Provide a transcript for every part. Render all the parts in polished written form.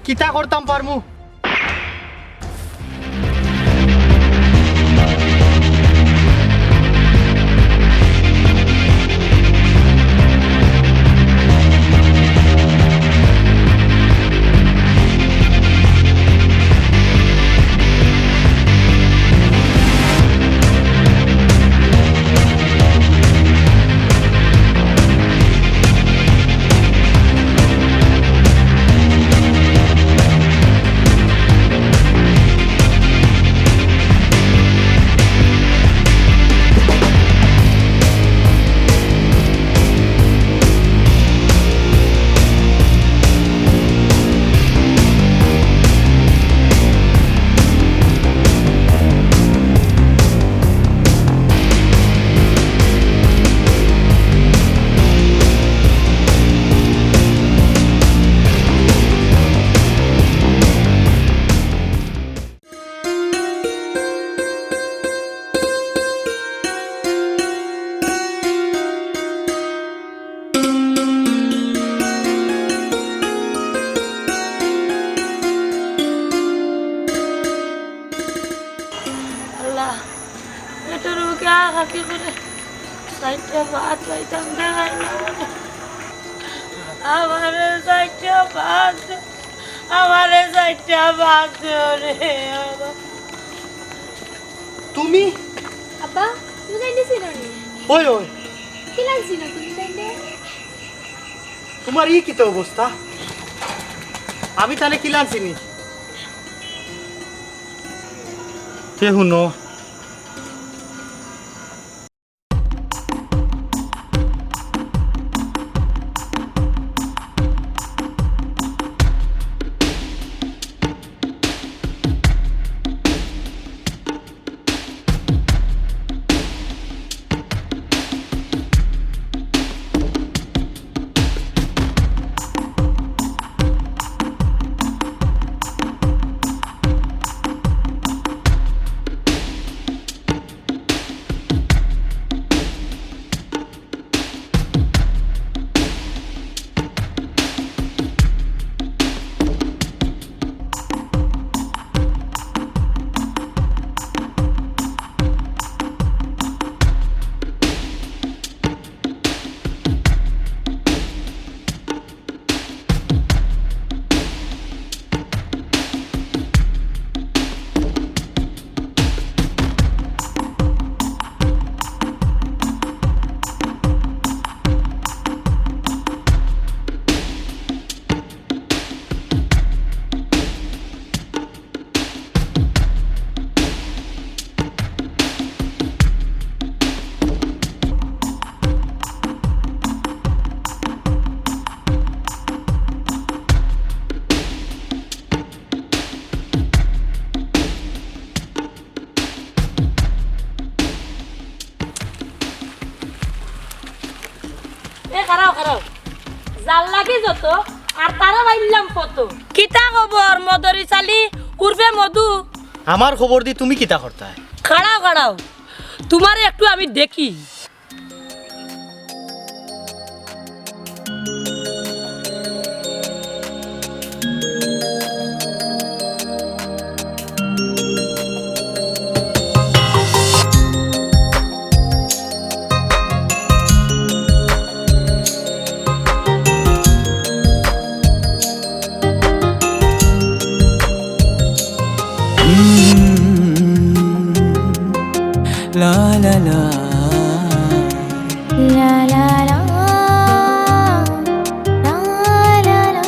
কিতা করতাম পারমু। তুমি আব্বা তুমি যাইতেছি না নি ওই ওই কি লাগছি না তুমি যাইতে তোমার ই কিতা অবস্থা? আমি তাহলে কি লানছিনি কে হুনো খারাও খারাও জাল লাগে যত আর তারা বাইলাম কত কিতা খবর মদরি চালি উর্ফে মধু আমার খবর দি তুমি কিতা করতা? খাড়াও খাড়াও তোমারে একটু আমি দেখি La la la লা লা লা লা লা লা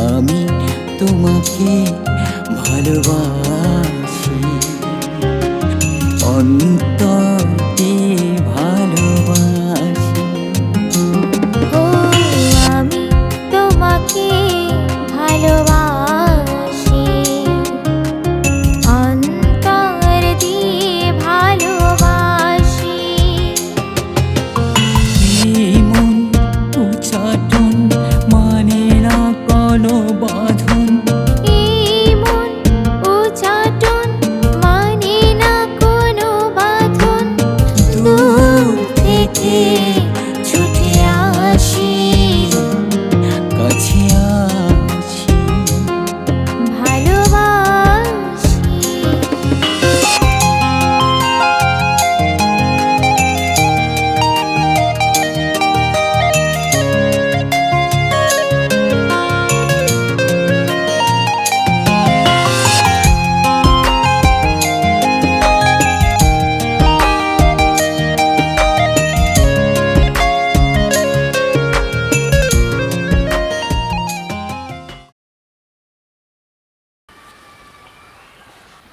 আমি তোমাকে ভালোবাসি অন্তর দিয়ে ভালোবাসি ও আমি তোমাকে ভালোবাসি অন্তর দিয়ে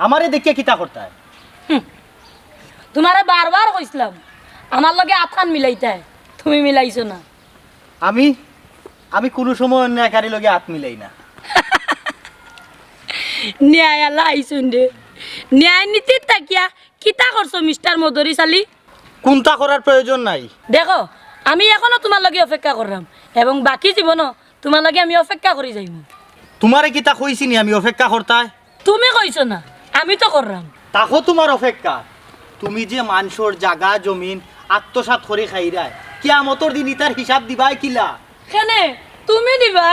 আমারে দেখিয়ে কিতা করতে হয়? তোমারে বারবার কইছিলাম আমার লগে আথান মিলাইতে, তুমি মিলাইছো না। আমি আমি কোনো সময় অন্যায়কারী লগে হাত মিলাই না। ন্যায় আল্লাহ আইসুন রে, ন্যায় নীতির তাকিয়া কিতা করছো মিস্টার মদরি চালি? কোনটা করার প্রয়োজন নাই। দেখো আমি এখনো তোমার লগে অপেক্ষা করলাম এবং বাকি জীবনও তোমার লগে আমি অপেক্ষা করি যাইব। তোমারে কিতা কইছি নি আমি অপেক্ষা করতে হয়? তুমি কইছো না, আমি তো করলাম। তাকো তোমার অপেক্ষা। তুমি যে মানুষের জাগা জমিন আত্মসাৎ করে খাইরায়, কিয়ামতর দিন ইতার হিসাব দিবাই কিলা? কেনে তুমি দিবা?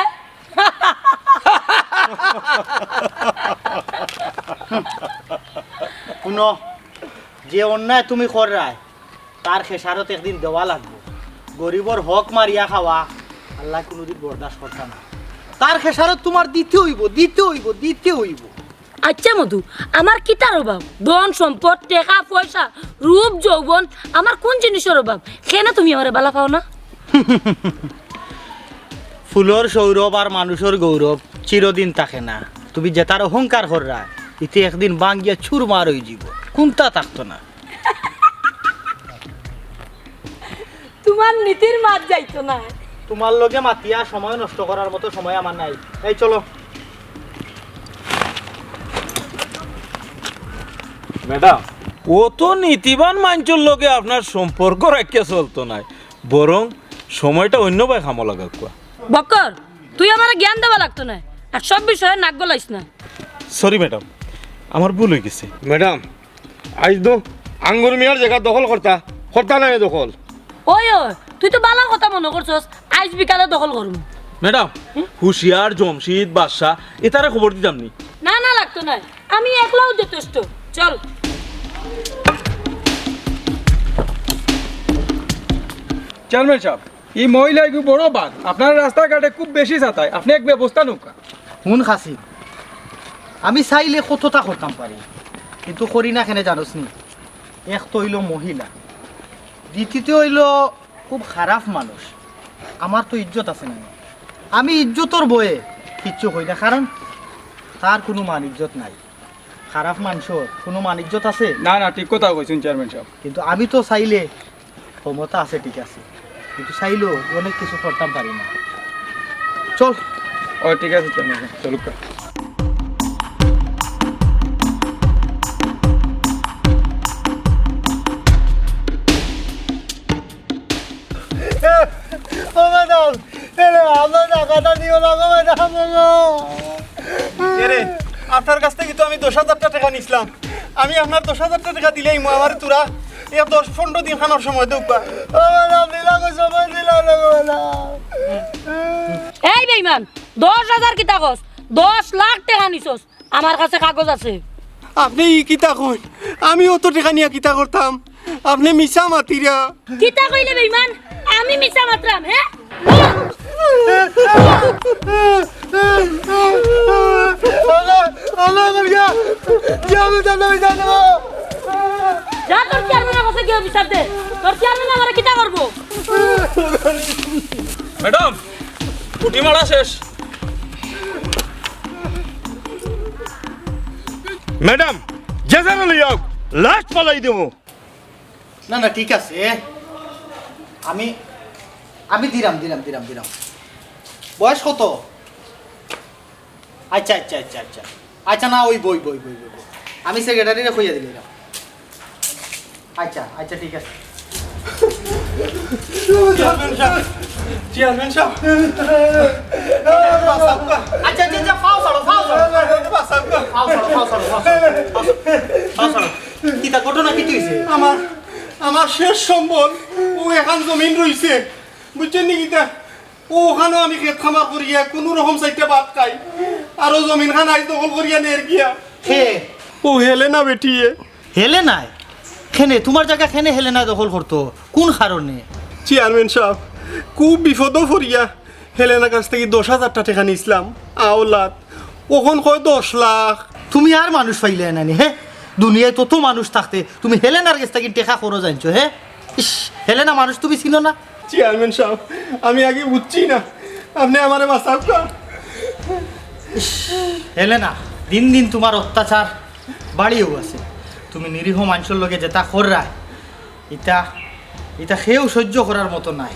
শুনো, যে অন্যায় তুমি কররায় তার খেসারত একদিন দেওয়া লাগবে। গরিবর হক মারিয়া খাওয়া আল্লাহ কোনোদিন বরদাস্ত করতা না। তার খেসারত তোমার দিতে হইব, দিতে হইব, দিতে হইব। আচ্ছা মধু, আমার কিতার অভাব? ধন সম্পদ, টাকা পয়সা, রূপ যৌবন, আমার কোন জিনিসের অভাব? কেন তুমি আমার বালা পাও না? ফুলর সৌরভ আর মানুষের গৌরব চিরদিন থাকে না। তুমি যে তার অহংকার কররা ইতে একদিন বাঙ্গিয়া ছুর মার হয়ে যাব, কোনটা থাকতো না। তোমার নীতির মাত যাইতো না। তোমার লগে মাতিয়া সময় নষ্ট করার মতো সময় আমার নাই। এই চলো। ম্যাডাম, ও তো নীতিবান মানুষের লগে আপনার সম্পর্ক রাখিয়া চলতো নাই, বরং সময়টা অন্য ভাই খামো লাগা কুয়া। বক্কর, তুই আমার জ্ঞান দেওয়া লাগতো না, আর সব বিষয়ে নাক গলাইস না। সরি ম্যাডাম, আমার ভুল হয়ে গেছে। ম্যাডাম, আজ তো আঙ্গুর মিয়ার জায়গা দখল করতা নাই দখল। ওই ওই, তুই তো বালা কথা মনে করছস, আজ বিকালে দখল করবো। ম্যাডাম, হুশিয়ার জমশিদ বাদশাহ এটারে খবর দিতাম নি। না না, লাগতো না, আমি একলাও যথেষ্ট। চল। চেয়ারম্যান সাহেব, এই মহিলা একটু বড় বাদ, আপনার রাস্তাঘাটে খুব বেশি যাতায়, আপনি এক ব্যবস্থা নৌকা। হুন খাসি, আমি চাইলে কতটা করতাম পারি, কিন্তু করি না। কেন জানোস নি? এক তো হইল মহিলা, দ্বিতীয়ত হইল খুব খারাপ মানুষ। আমার তো ইজ্জত আছে না, আমি ইজ্জতর বয়ে কিচ্ছু হই না, কারণ তার কোনো মান ইজ্জত নাই। খারাপ মানুষের কোনো মান ইজ্জত আছে? না না, ঠিক কথা কইছেন চেয়ারম্যান সাহেব। কিন্তু আমি তো চাইলে ক্ষমতা আছে, ঠিক আছে, কিন্তু চাইলেও অনেক কিছু করতাম পারি না। চল। ও ঠিক আছে চেয়ারম্যান সাহেব, চলুক। আপনার কাছ থেকে তো আমি 10,000 টাকা নিছিলাম। আমি আপনার 10,000 টাকা দিলেই আমার তোরা 10-15 দিন খানোর সময় দেবা। এই বেঈমান, 10,000 কি তাকস? 10 লাখ টাকা নিছস, আমার কাছে কাগজ আছে। আপনি কিতা কইন? আমি অত টাকা নিয়ে কিতা করতাম? আপনি মিছা মাতিরা। কিতা কইলে বেঈমান? আমি মিছা মাত্রাম? হ্যাঁ, যা তোর চেয়ারম্যানের কাছে গিয়ে বিচার দে। তোর চেয়ারম্যান আমার কিতা করবো? ম্যাডাম, পুটি মারা শেষ। ম্যাডাম, যে জানো লিয়াও লাস্ট পালাই দেবো। না না, ঠিক আছে, আমি আমি দিলাম। বয়স কত? আচ্ছা আচ্ছা আচ্ছা আচ্ছা আচ্ছা, না ওই বই বই বই বই আমি সেক্রেটারিরে খুঁজে দিলাম। আচ্ছা আচ্ছা, ঠিক আছে। চেয়ারম্যান সাহেব, আচ্ছা আচ্ছা আচ্ছা, ফাও ছাড়ো। কিতা ঘটনা কি হইছে? আমার শেষ সম্বল ও এখন জমিন রইছে, বুঝছেন নি কিতা? ওখানেও আমি খেত খামার করিয়া কোনো রকম চাইতে ভাত খাই, আরো জমিন খান আজ দখল করিয়া নের গিয়া। হে, ও হেলে না বেটিয়ে। হেলে নাই? খেনে তোমার জায়গা খেনে হেলে না দখল করতো? কোন কারণে? চেয়ারম্যান সাহেব, খুব বিপদ করিয়া হেলেনার কাছ থেকে 10,000 টাকা নিছিলাম আওলাদ, ওখন কয় 10 লাখ। তুমি আর মানুষ পাইলে নানি? হে, দুনিয়ায় তত মানুষ থাকতে তুমি হেলেনার কাছ থেকে টেকা করো জানছো? হে, ইস, হেলেনা মানুষ তুমি চিনো না? চেয়ারম্যান সাহেব, আমি আগে বুঝছি না, আপনি আমারে বাঁচাও। হেলেনা, দিন দিন তোমার অত্যাচার বাড়িও আছে তুমি নিরীহ মানুষের লগে যেটা কররা ইটা ইটা সেও সহ্য করার মতো নাই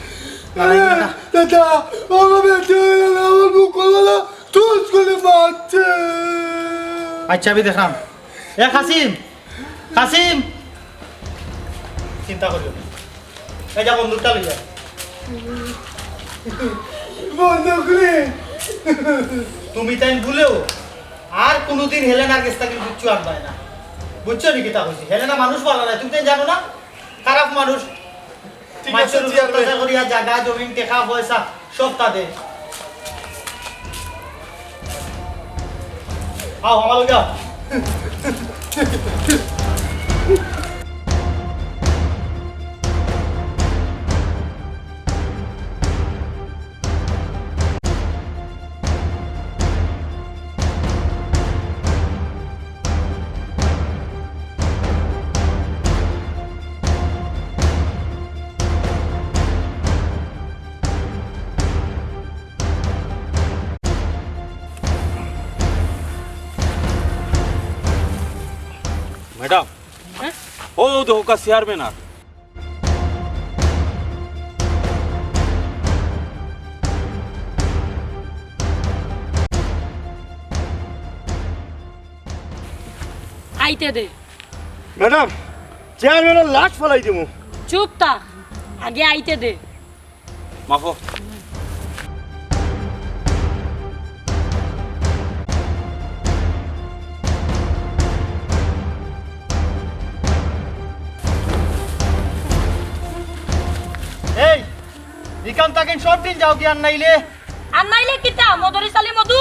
দাদা আমার বেঁচে আমার মুখগুলো তুস করে মারছে। আচ্ছা আমি দেখলাম এ কাসিম কাসিম চিন্তা করিও না। এই যা বন্দুকটা লইয়া বন্দুক রে তুমি তাই ভুলেও আর কোনোদিন হেলেনার কাছ থেকে কিচ্ছু আনবাই না বুঝছো নাকি তা বলছি হেলেনা মানুষ ভালো না তুমি তাই জানো না খারাপ মানুষ ঠিক আছে, মানুষের উপর চেয়ারম্যান। অত্যাচার করিয়া জায়গা জমিন টাকা পয়সা সব তাদের আও আমার লগে আও। ম্যাডাম ও দোকা চেয়ারম্যান আর আইতে দে ম্যাডাম চেয়ারম্যানের লাশ ফলাই দিমু। চুপ থাক আগে আইতে দে মাফো এই নিকাম তাকেন সব দিন যাও কি আর নাইলে আর নাইলে কিতা মদরি সালি মধু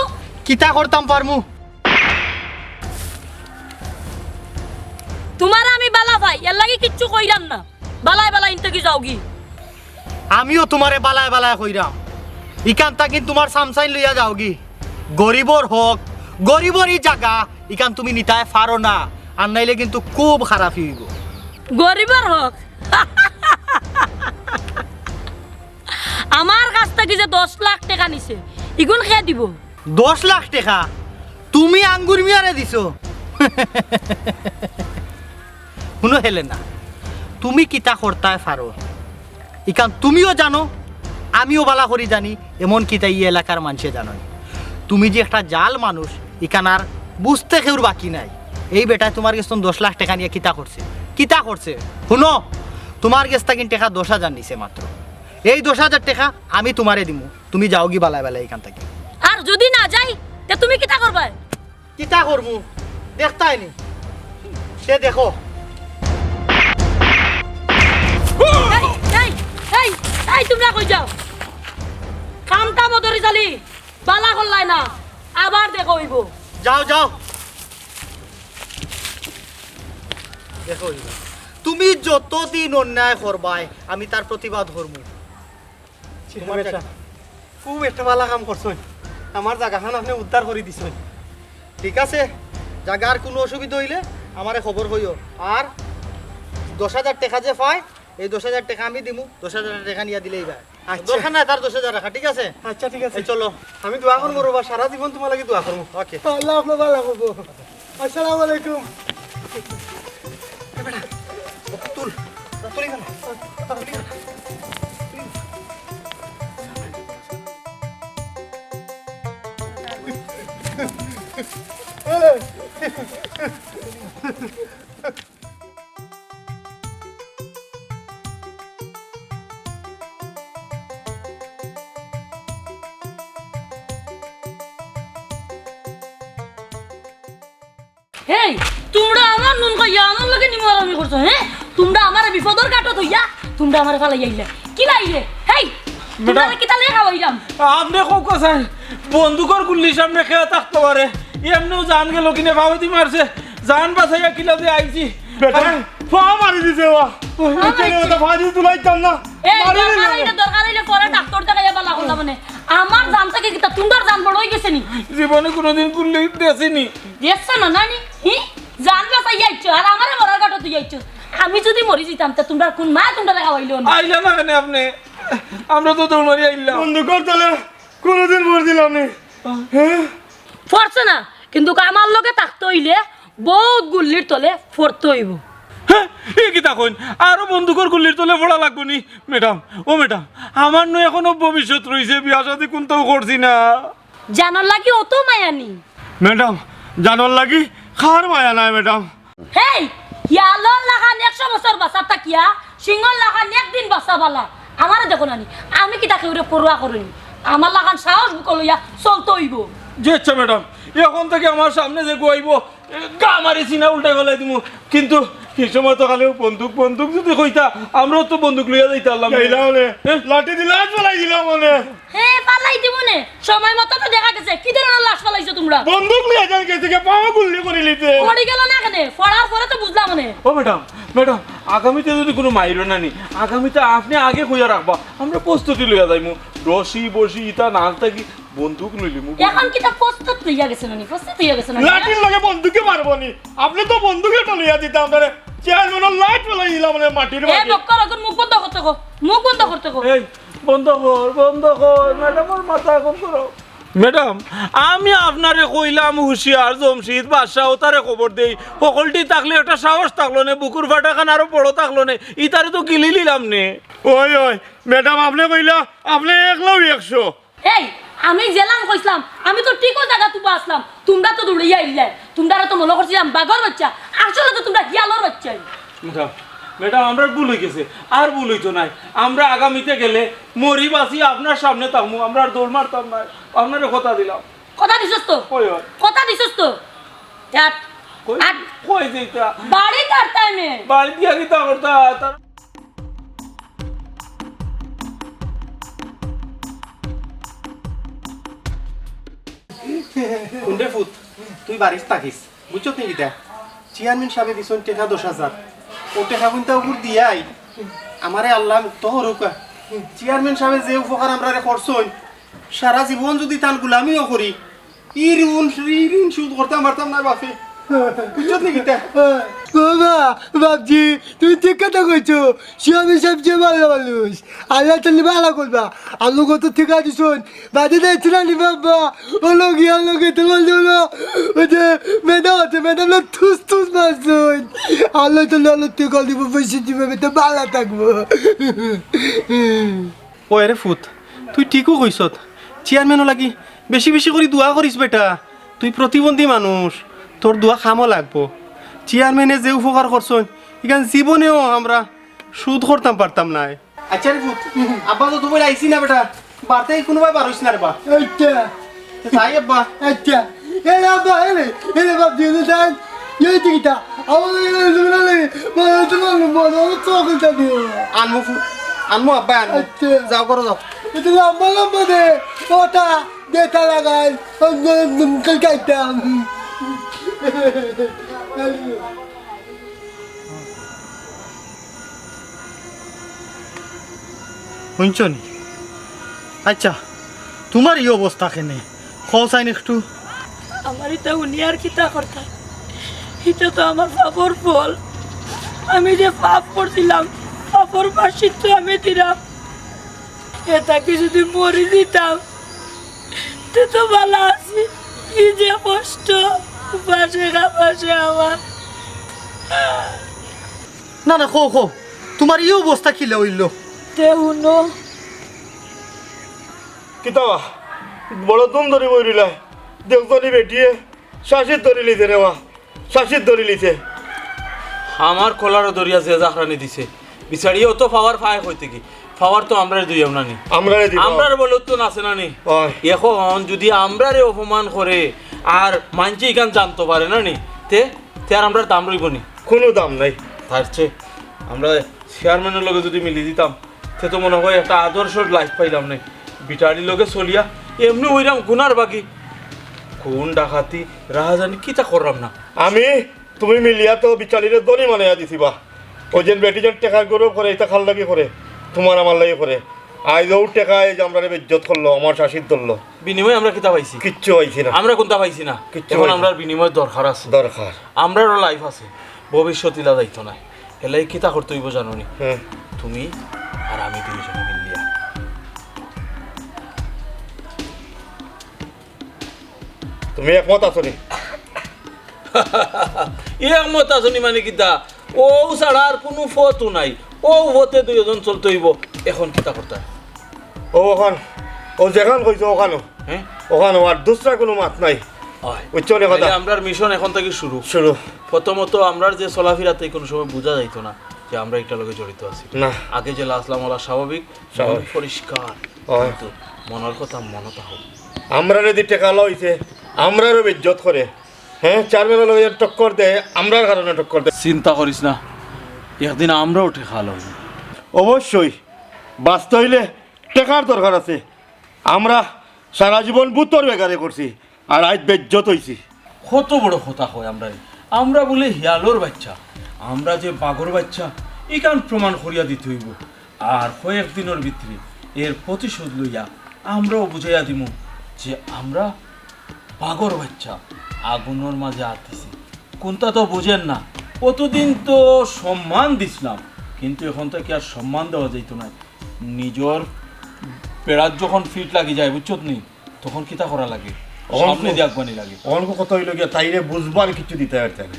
কিতা করতাম পারমু তোমার আমি বালা ভাই এর লাগি কিচ্ছু কইরাম না বালাই বালাই ইনতে কি যাওগি আমিও তোমারে বালায় বালায় কইরাম ইকান তাকিন তোমার সামসাইন লইয়া যাওগি গরিবর হোক গরিবরই জায়গা ইকান তুমি নিতায় পারো না আর নাইলে কিন্তু খুব খারাপ হইব গরিবের হোক আমার কাছ থেকে যে 10 লাখ টাকা নিছে ইগুন খেয়ে দিব 10 লাখ টাকা তুমি আঙ্গুর মিয়ারে দিছো শুনো হেলেনা তুমি কিতা করতায় পারো ইকান তুমিও জানো আমিও বালা করি জানি এমন কিতা এই এলাকার মানুষে জানো তুমি যে একটা জাল মানুষ ইকান আর বুঝতে কেউর বাকি নাই এই বেটায় তোমার কাছে 10 লাখ টাকা নিয়ে কিতা করছে শুনো তোমার কাছ থেকে টাকা 10,000 নিছে মাত্র এই 10,000 টাকা আমি তোমারে দিমু তুমি যাও গি বালায় বালায় এখান থেকে আর যদি না যাই তে তুমি কিতা করবা কিতা করমু দেখতাই নি সে দেখো এই এই এই এই তোমরা কই যাও কামটা মদরি চালি বালা করলাই না আবার দেখো হইব যাও যাও দেখো তুমি যতদিন অন্যায় করবাই আমি তার প্রতিবাদ করবো খুব একটা ভালো কাম করছেন আমার জায়গাখান আপনি উদ্ধার করে দিছেন। ঠিক আছে জায়গার কোনো অসুবিধা হইলে আমারে খবর হইও আর 10,000 টাকা যে পায় এই 10,000 টাকা আমি দিমু 10,000 টাকা নিয়ে দিলেই ভাই আচ্ছা। দরকার নাই তার 10,000 রাখা ঠিক আছে আচ্ছা ঠিক আছে এই চলো আমি দোয়া করবো রবা সারা জীবন তোমার লাগে দোয়া করবো। ওকে আল্লাহ আপনার ভালো করবো। আসসালামু আলাইকুম। তুল তুলি গেল এই তোমরা আমার নুন কইয়া আমার লগে নিমরামি করছো হ্যাঁ তোমরা আমার বিপদর কাটো হইয়া তোমরা আমার ফালাই আইলে কি লাইলে হেই তোমরা কিতা লে খাওয়াইলাম আপনি কোক চাই বন্দুকর গুল্লি সামনে খেয়ে থাকতে পারে এমনিও জান গেল কিনে ভাবতি মারছে জান বাঁচাইয়া কিলা দিয়ে আইছি পা মারি দিছে ওয়া ওটা ভাজি তুলাইতাম না এই দরকার হইলে পরে ডাক্তার দেখাইয়া বালা করলাম মানে আমার জান থেকে কিতা তোমরার জান বড় হই গেছে নি জীবনে কোনোদিন গুল্লি দেখিনি দেখছ না নানি হি জান বাঁচাইয়া আইছো আর আমারে মরার কাটো তুই আইছো আমি যদি মরি যেতাম তা তোমরা কোন মা তোমরা খাওয়াইলো না আইলা না কেন আপনি আমরা তো দৌড় মারি আইলাম বন্দুকর তলে কোনোদিন ভর দিলাম নি। পড়ছে না কিন্তু আমার লগে থাকতে হইলে বহুত গুল্লির তলে ফরতে হইব। হ্যাঁ এ কি তখন আরো বন্দুকর গুলির তলে পড়া লাগবো নি ম্যাডাম? ও ম্যাডাম, আমার নয় এখনো ভবিষ্যৎ রয়েছে, বিয়া শাদী কোনটাও করছি না। জানার লাগি অত মায়ানি। ম্যাডাম জানোর লাগি খার মায়া নাই ম্যাডাম। হেই ইয়ালর লাগান 100 বছর বাঁচা তাকিয়া সিংহর লাগান একদিন বাঁচা বালা। আমারে দেখো নানি, আমি কি তাকে ওরে পড়ুয়া করিনি। আমার লাগান সাহস বুক লইয়া চলতে হইব। যে আচ্ছা ম্যাডাম, এখন থেকে আমার সামনে যে গোয়াইব গা মারিছি না উল্টাই গলাই দিব, কিন্তু এই সময় তো খালি বন্দুক বন্দুক যদি কইতা আমরাও তো বন্দুক লইয়া যাইতাম। লাঠি দিলে আজ ফেলাই দিলাম মনে। হে পালাই দিব নে, সময় মতো তো দেখা গেছে কি ধরনের লাশ পালাইছো তোমরা। বন্দুক লিয়ে যান কে থেকে পাওয়া গুল্লি করে লিতে পড়ে গেল না কেন, পড়ার পরে তো বুঝলাম মনে। ও ম্যাডাম, ম্যাডাম আগামীতে যদি কোনো মাইরো না নি, আগামীতে আপনি আগে কইয়া রাখবা, আমরা প্রস্তুতি লইয়া যাইমু। রশি বসি ইতা না থাকি বন্দুক লইলিমু। এখন কি তা প্রস্তুত হইয়া গেছে নানি? প্রস্তুত হইয়া গেছে নানি? লাঠির লগে বন্দুকে মারবো নি, আপনি তো বন্দুকে তো লিয়া দিতাম তারে চেয়ারম্যানের লাইট ফেলাই দিলাম মানে মাটির এ মাঝে। বক্কর এখন মুখ বন্ধ করতে গো, মুখ বন্ধ করতে গো। এই বন্ধ কর, বন্ধ কর ম্যাডাম, ওর মাথা কম করো। ম্যাডাম আমি আপনারে কইলাম হুশিয়ার জমশিদ বাদশাহ ও তারে খবর দেই, সকলটি থাকলে একটা সাহস থাকলো না, বুকুর ফাটাখান আরো বড় থাকলো না, ইতারে তো গিলি লিলাম নে। ওই ওই ম্যাডাম আপনি কইলা আপনি একলাও 100। এই আমি জেলাম কইছিলাম, আমি তো ঠিকও জায়গা তুবা আসলাম, তোমরা তো দৌড়িয়া আইলে। তোমরা তো মনে করছিলাম বাঘর বাচ্চা, আসলে তো তোমরা হিয়ালর বাচ্চা। ম্যাডাম, ম্যাডাম আমরা ভুল হয়ে গেছে, আর ভুল হইতো নাই। আমরা আগামীতে গেলে মরি বাঁচি আপনার সামনে থাকবো, আমরা আর দৌড় মারতাম না, আপনারে কথা দিলাম। কথা দিছস তো? কই হয়? কথা দিছস তো? আট কই আট কই যেটা বাড়ি কাটতাই মে বাড়ি দিয়া কি তা করতা তার কোনটা ফুট তুই বাড়িতে থাকিস বুঝছো তুই এটা চেয়ারম্যান সাহেব দিছেন টাকা 10,000 ও টাকা কিন্তু উপর দিয়াই আমারে আল্লাহ মুক্ত হরুকা। চেয়ারম্যান সাহেব যে উপকার আমরা করছই সারা জীবন যদি তান গুলামিও করি ই ঋণ শোধ করতে পারতাম না বাপে, বুঝছো তুই এটা? বাবা বাবজি তুমি ঠিক কথা কইছো, শিয়ামি সবচেয়ে ভালো মানুষ, আল্লাহ তাহলে ভালো করবা। আলু কত ঠিক আছে শোন বাদে দেখছি না নি বাবা, ও লোকিয়া লোকে তোমার জন্য ওই যে ম্যাডাম আছে, ম্যাডাম লোক থুস থুস মারছুন, আল্লাহ তাহলে আল্লাহ থেকে দিব পয়সা দিবে তো ভালো থাকবো। ওই রে ফুট তুই ঠিকও কইছ, চেয়ারম্যানও লাগি বেশি বেশি করে দোয়া করিস বেটা, তুই প্রতিবন্ধী মানুষ, তোর দোয়া খামও লাগবো। চেয়ারম্যানে যে উপকার করছেন এখানে জীবনেও আমরা সুদ করতাম পারতাম না। আচ্ছা রে ফুট আব্বা তো তুমি আইসি না বেটা, বাড়তে কোনোভাবে বার হইস না রে বা। আচ্ছা তাই আব্বা আচ্ছা এ বাবা এলে বাবজি দেন এই টিকিটা আমার তোমার বড় চকটা দিও আনমু ফুট আনমু আব্বা আনমু, আচ্ছা। যাও করো যাও। এটা লম্বা লম্বা দে ওটা দেটা লাগাই কালকাইতাম। শুনছনি? আচ্ছা তোমার এই অবস্থা কেনে খসাইন একটু। আমার এটা উনি আর কিতা করতাম, এটা তো আমার পাপর ফল। আমি যে পাপ করছিলাম পাপর পাশিত্ব আমি দিলাম, এটাকে যদি মরে দিতাম তে তো ভালো আছি। কি যে কষ্ট পাশে আমার। না না খো খো তোমার এই অবস্থা কিলে হইল? তে উনো কিতাবা বড় দুম ধরে বইরিলাই দেখতনি বেটিয়ে শাশির ধরে লিতে রে মা, শাশির ধরে লিতে। আমার কলার দরিয়া যে জাখরানি দিছে বিচারিও তো পাওয়ার ফায় হইতে কি পাওয়ার তো আমরা দুই নানি, আমরা আমরার বলে তো নাছে নানি। এখন যদি আমরারে অপমান করে আর মানছি এখান জানতে পারে না নি, তে তে আর আমরা দাম রইব নি, কোনো দাম নাই। তার চেয়ে আমরা চেয়ারম্যানের লগে যদি মিলি দিতাম সে তো মনে হয় একটা আদর্শ লাইফ পাইলাম না। বিটারির লগে চলিয়া এমনি ওইরাম গুনার বাকি খুন ডাকাতি রাহাজানি কিতা করলাম না। আমি তুমি মিলিয়া তো বিচারিরে দলি মানাইয়া দিছিবা, ওই যেন বেটিজন টেকার গৌরব করে এটা খাল লাগি করে তোমার আমার লাগি করে। আইজও টেকায় যে আমরা ইজ্জত করলো আমার শাসির ধরলো, বিনিময়ে আমরা কিতা পাইছি? কিচ্ছু পাইছি না, আমরা কোনটা পাইছি না। কিচ্ছু এখন পাইছি আমরা বিনিময় দরকার আছে, দরকার আমরারও লাইফ আছে, ভবিষ্যৎ ইলা দায়িত্ব নাই। এলাই কিতা করতে হইব জানো নি? হ্যাঁ তুমি আর আমি দুইজনে মিলিয়া তুমি একমত আছো নি? একমত আসনি মানে কিতা ও ছাড়া আর কোনো ফতও নাই ও হতে দুইজন চলতে হইব এখন কিতা করতে হয়? ও ওখান ও যেখান কইছো ওখানো হ্যাঁ ওখানো আর দুসরা কোনো মাত নাই উচ্চনে কথা আমরার মিশন এখন থেকে শুরু শুরু প্রথমত আমরার যে চলাফেরাতে কোনো সময় বোঝা যাইতো না যে আমরা একটা লোকে জড়িত আছি না আগে যে আসলাম ওলা স্বাভাবিক স্বাভাবিক। পরিষ্কার হয়। কিন্তু মনের কথা মনত হোক আমরা যদি টেকা লইছে আমরারও বেজ্জত করে হ্যাঁ চেয়ারম্যানের লগে টক্কর দেয় আমরার কারণে টক্কর দেয় চিন্তা করিস না একদিন আমরাও ঠেকা লইব অবশ্যই বাঁচতে হইলে টেকার দরকার আছে আমরা সারা জীবন বুতর বেকারে করছি আর আজ বেজ্জত হইছি কত বড় কথা হয় আমরা আমরা বলে হিয়ালোর বাচ্চা আমরা যে বাঘর বাচ্চা এখান প্রমাণ করিয়া দিতে হইব আর কয়েকদিনের ভিতরে এর প্রতিশোধ লইয়া আমরাও বুঝাইয়া দিমু যে আমরা বাঘর বাচ্চা আগুনের মাঝে আতেছি কোনটা তো বুঝেন না কতদিন তো সম্মান দিছিলাম কিন্তু এখন থেকে আর সম্মান দেওয়া যাইত না নিজের পেড়ার যখন ফিট লাগি যায় বুঝছত নি তখন কিতা করা লাগে সামনে দিয়ে আগুয়ানি লাগে অল্প কথা হইল গিয়া তাইরে বুঝবার কিছু দিতে পারছে না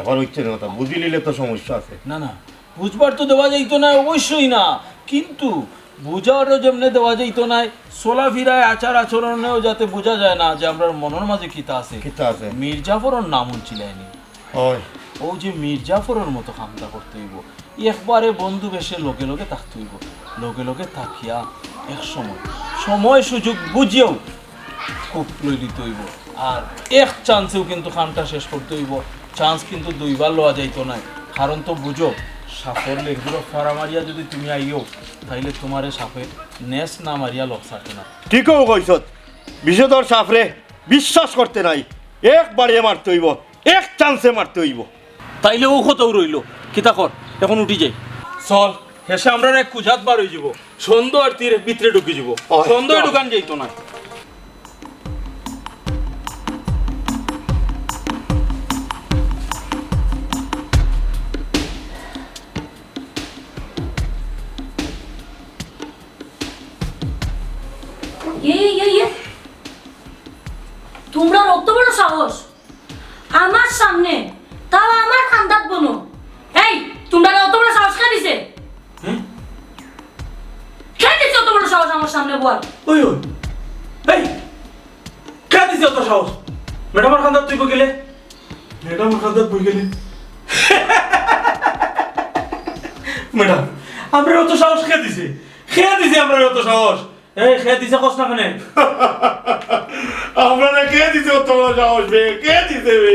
এখন হচ্ছে না কথা বুঝি নিলে তো সমস্যা আছে না না বুঝবার তো দেওয়া যাইতো না অবশ্যই না কিন্তু বুঝারও যেমনি দেওয়া যাইতো না চলাফিরায় আচার আচরণেও যাতে বোঝা যায় না যে আমরা মনের মাঝে কিতা আছে কিতা আছে মির্জাফরের নাম উনছিলাইনি হয় ও যে মির্জাফরের মতো কামটা করতে হইব একবারে বন্ধু বেশে লোকে লোকে থাকতে হইব লোকে লোকে থাকিয়া এক সময় সুযোগ বুঝিয়েও খুব লই দিতে হইব আর এক চান্সেও কিন্তু কামটা শেষ করতে হইব চান্স কিন্তু দুইবার লওয়া যাইতো না কারণ তো বুঝো সাপের লেগুলো ফরা মারিয়া যদি তুমি আইও তাইলে তোমারে সাপে নেস না মারিয়া লক ছাড়ে না ঠিকও কইছত বিষধর সাফরে বিশ্বাস করতে নাই একবারে মারতে হইব এক চান্সে মারতে হইব তাইলে ও কতও রইল কিতা কর এখন উঠি যাই চল হেসে আমরা এক কুজাত বার হয়ে যাব সন্ধ্যা আর তীরে ভিতরে ঢুকে যাব সন্ধ্যায় ঢুকান যাইতো না তোমরা অত বড় সাহস আমার সামনে তাও আমার খান্দাত বনো এই তোমরা অত বড় সাহস কে দিছে কে দিছে অত বড় সাহস আমার সামনে বল ওই ওই এই কে দিছে অত সাহস ম্যাডামের খান্দাত তুই গেলে ম্যাডামের খান্দাত বই গেলে ম্যাডাম আমরা অত সাহস খেয়ে দিছে আমরা অত সাহস এই খেয়ে দিছে কষ্ট না কেন আপনারা কে দিছে তোমার সাহস বে কে দিছে বে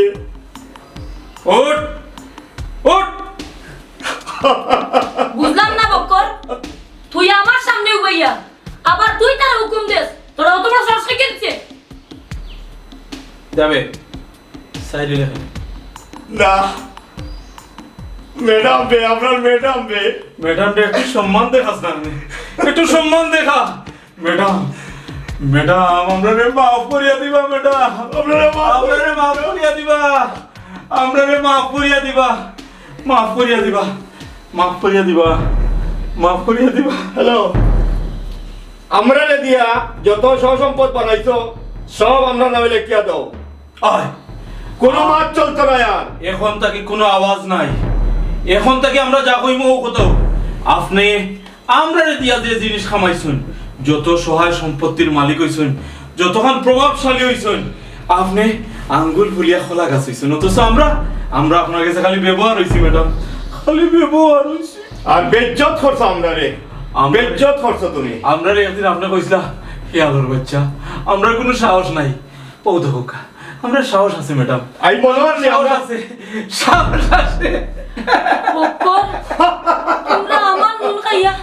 ওঠ ওঠ বুঝলাম না বক্কর তুই আমার সামনে উবাইয়া আবার তুই তার হুকুম দেস তোরা অত বড় সাহস কে দিছে যাবে সাইডে রেখে না ম্যাডাম বে আপনার ম্যাডাম বে ম্যাডাম একটু সম্মান দেখাস না একটু সম্মান দেখা ম্যাডাম ম্যাডাম আমরা মাফ করিয়া দিবা ম্যাডাম আপনারা মাফ করিয়া দিবা আমরা মাফ করিয়া দিবা মাফ করিয়া দিবা মাফ করিয়া দিবা মাফ করিয়া দিবা হ্যালো আমরা দিয়া যত সম্পদ বানাইছো সব আমরা নামে লেখিয়া দাও আয় কোনো মাছ চলতো না আর এখন তাকে কোনো আওয়াজ নাই এখন থেকে আমরা যা কইমু ও কত আপনি আমরা দিয়া যে জিনিস খামাইছুন যত সহায় সম্পত্তির মালিক হইছুন যতক্ষণ প্রভাবশালী হইছুন আপনি আঙ্গুল ফুলিয়া খোলা গাছ হইছুন অথচ আমরা আপনার কাছে খালি ব্যবহার হইছি ম্যাডাম খালি ব্যবহার হইছি আর বেজ্জত করছো আমরা রে বেজ্জত করছো তুমি আমরা একদিন আপনার কইছিলা হে আলোর বাচ্চা আমরা কোনো সাহস নাই ও দেখো আমরা সাহস আছে ম্যাডাম আমি বলবো না সাহস আছে সাহস আছে বক্কর তোমরা আমার নুন খাইয়া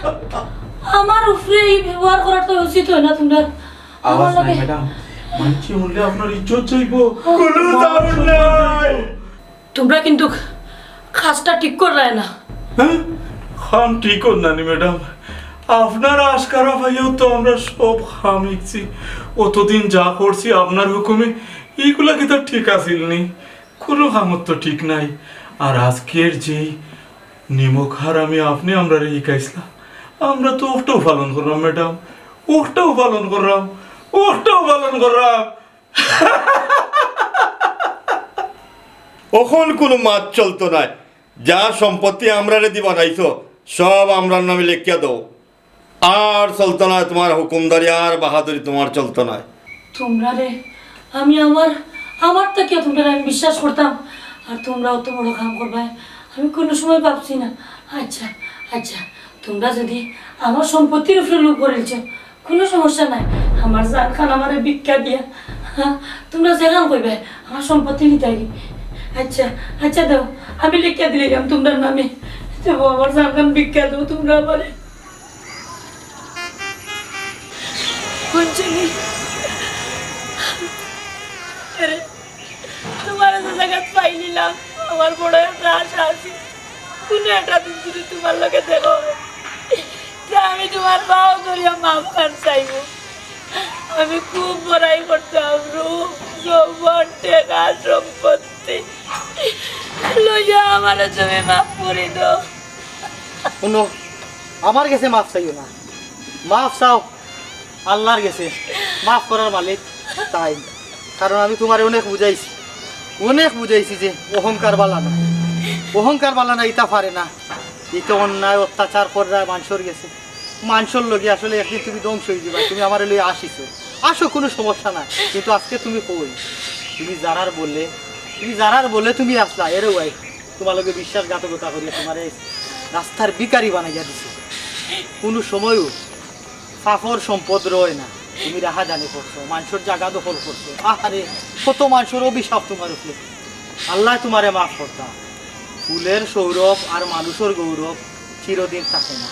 আমার উপরে এই ব্যবহার করার তো উচিত হয় না তোমরা আওয়াজ নাই ম্যাডাম মানছি হলে আপনার ইজ্জত যাইবো কোনো সাহস নাই তোমরা কিন্তু কাজটা ঠিক করলে না হ্যাঁ খাম ঠিক নানি ম্যাডাম আপনার আশকারা ভাইও তো আমরা সব খাম ইচ্ছি অতদিন যা করছি আপনার হুকুমে এইগুলা কি তো ঠিক আছিল নি কোনো খামত তো ঠিক নাই আর আজকের যেই নিমক হার আপনি আমরা রে শিখাইছিলাম আমরা তো ওটাও পালন করলাম ম্যাডাম ওটাও পালন করলাম ওখন কোনো মাছ চলতো না। যা সম্পত্তি আমরারে দি বানাইছো সব আমরার নামে লিখিয়া দাও। আর চলতো না তোমার হুকুমদারি আর বাহাদুরি, তোমার চলতো না। তোমরা রে আমি আমার থেকে তোমরা আমি বিশ্বাস করতাম, আর তোমরা অত বড় কাম করবে আমি কোনো সময় ভাবছি না। আচ্ছা আচ্ছা, তোমরা যদি আমার সম্পত্তির উপরে লোক করেছ কোনো সমস্যা নাই, আমার জান খান আমার ভিক্ষা দিয়া, হ্যাঁ তোমরা যেখান কইবে আমার সম্পত্তি নিতে আগে। আচ্ছা আচ্ছা দাও, আমি লিখিয়া দিলাম তোমরা নামে, দেবো আমার জান খান ভিক্ষা দেবো তোমরা আমারে। শুনছি তোমার জায়গা পাই নিলাম, আমার বড় একটা আশা আছে কোনো একটা দিন যদি তোমার লোকে দেখো আমি তোমার বাও ধরিয়া মাপ খান চাইব। আমি খুব বড়াই করতাম, রূপ যৌবন টাকা সম্পত্তি লইয়া আমার তুমি মাফ করে দাও। শুনো, আমার কাছে মাফ চাইও না, মাফ চাও আল্লাহর গেছে, মাফ করার মালিক তাই। কারণ আমি তোমার অনেক বুঝাইছি যে অহংকার বালা না, অহংকার বালা না, ইটা পারে না, এটা অন্যায় অত্যাচার করা মানুষের গেছে, মানুষের লগে আসলে একদিন তুমি ধ্বংস হয়ে যাবা। তুমি আমার লগে আসিছো, আসো কোনো সমস্যা না, কিন্তু আজকে তুমি কই, তুমি যারার বলে তুমি আসলা এর ওয়াই তোমার লগে বিশ্বাসঘাতকতা করিয়া তোমার রাস্তার ভিখারি বানাইয়া দিছে। কোনো সময়ও ফাফর সম্পদ রয় না, তুমি রাহা জানি করছো, মানুষের জায়গা দখল করছো। আহারে কত মানুষের অভিশাপ তোমার উপরে, আল্লাহ তোমারে মাফ করতা। ফুলের সৌরভ আর মানুষের গৌরব চিরদিন থাকে না।